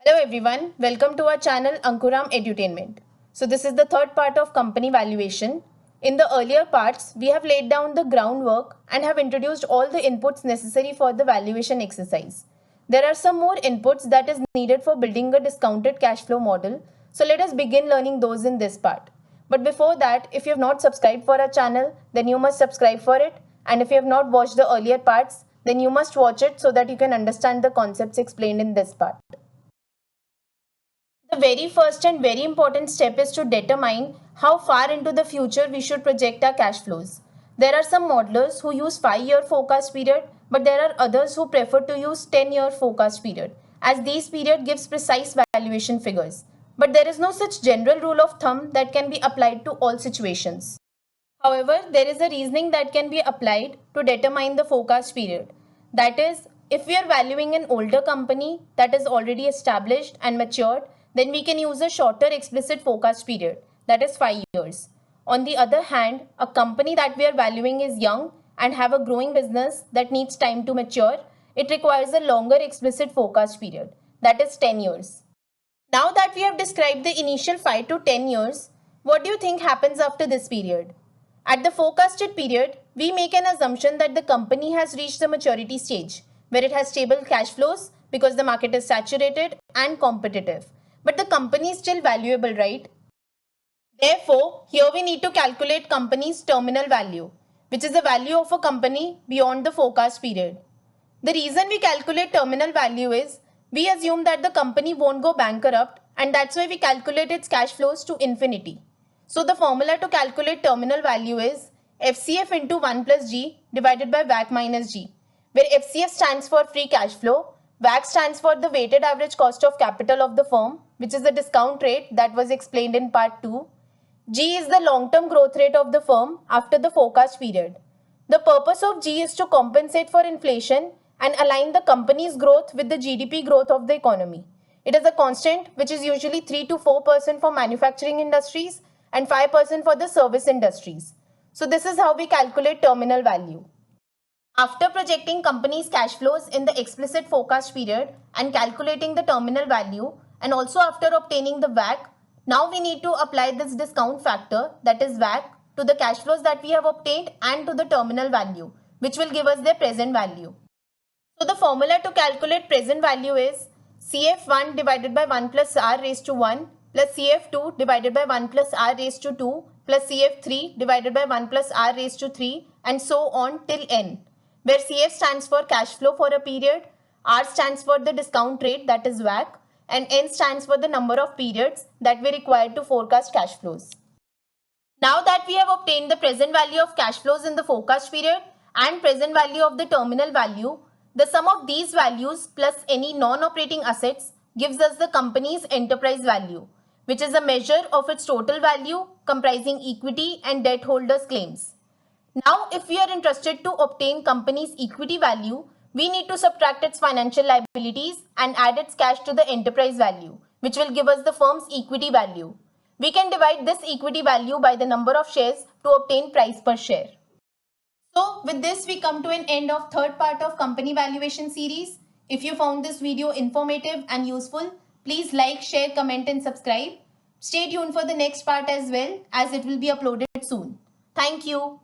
Hello everyone, welcome to our channel Ankuram Edutainment. So this is the third part of company valuation. In the earlier parts, we have laid down the groundwork and have introduced all the inputs necessary for the valuation exercise. There are some more inputs that is needed for building a discounted cash flow model. So let us begin learning those in this part. But before that, if you have not subscribed for our channel, then you must subscribe for it. And if you have not watched the earlier parts, then you must watch it so that you can understand the concepts explained in this part. The very first and very important step is to determine how far into the future we should project our cash flows. There are some modelers who use 5-year forecast period, but there are others who prefer to use 10-year forecast period, as these period gives precise valuation figures. But there is no such general rule of thumb that can be applied to all situations. However, there is a reasoning that can be applied to determine the forecast period. That is, if we are valuing an older company that is already established and matured, then we can use a shorter explicit forecast period, that is 5 years. On the other hand, a company that we are valuing is young and have a growing business that needs time to mature. It requires a longer explicit forecast period, that is 10 years. Now that we have described the initial 5 to 10 years, what do you think happens after this period? At the forecasted period, we make an assumption that the company has reached the maturity stage, where it has stable cash flows because the market is saturated and competitive. But the company is still valuable, right? Therefore, here we need to calculate company's terminal value, which is the value of a company beyond the forecast period. The reason we calculate terminal value is we assume that the company won't go bankrupt, and that's why we calculate its cash flows to infinity. So the formula to calculate terminal value is FCF into 1 plus G divided by WACC minus G, where FCF stands for free cash flow, WACC stands for the weighted average cost of capital of the firm, which is the discount rate that was explained in part 2. G is the long-term growth rate of the firm after the forecast period. The purpose of G is to compensate for inflation and align the company's growth with the GDP growth of the economy. It is a constant which is usually 3 to 4% for manufacturing industries and 5% for the service industries. So this is how we calculate terminal value. After projecting company's cash flows in the explicit forecast period and calculating the terminal value, and also after obtaining the WACC, now we need to apply this discount factor, that is WACC, to the cash flows that we have obtained and to the terminal value, which will give us their present value. So the formula to calculate present value is CF1 divided by 1 plus R raised to 1 plus CF2 divided by 1 plus R raised to 2 plus CF3 divided by 1 plus R raised to 3 and so on till N, where CF stands for cash flow for a period, R stands for the discount rate, that is WACC, and N stands for the number of periods that we require to forecast cash flows. Now that we have obtained the present value of cash flows in the forecast period and present value of the terminal value, the sum of these values plus any non-operating assets gives us the company's enterprise value, which is a measure of its total value comprising equity and debt holders' claims. Now, if we are interested to obtain company's equity value, we need to subtract its financial liabilities and add its cash to the enterprise value, which will give us the firm's equity value. We can divide this equity value by the number of shares to obtain price per share. So, with this we come to an end of third part of company valuation series. If you found this video informative and useful, please like, share, comment and subscribe. Stay tuned for the next part as well, as it will be uploaded soon. Thank you.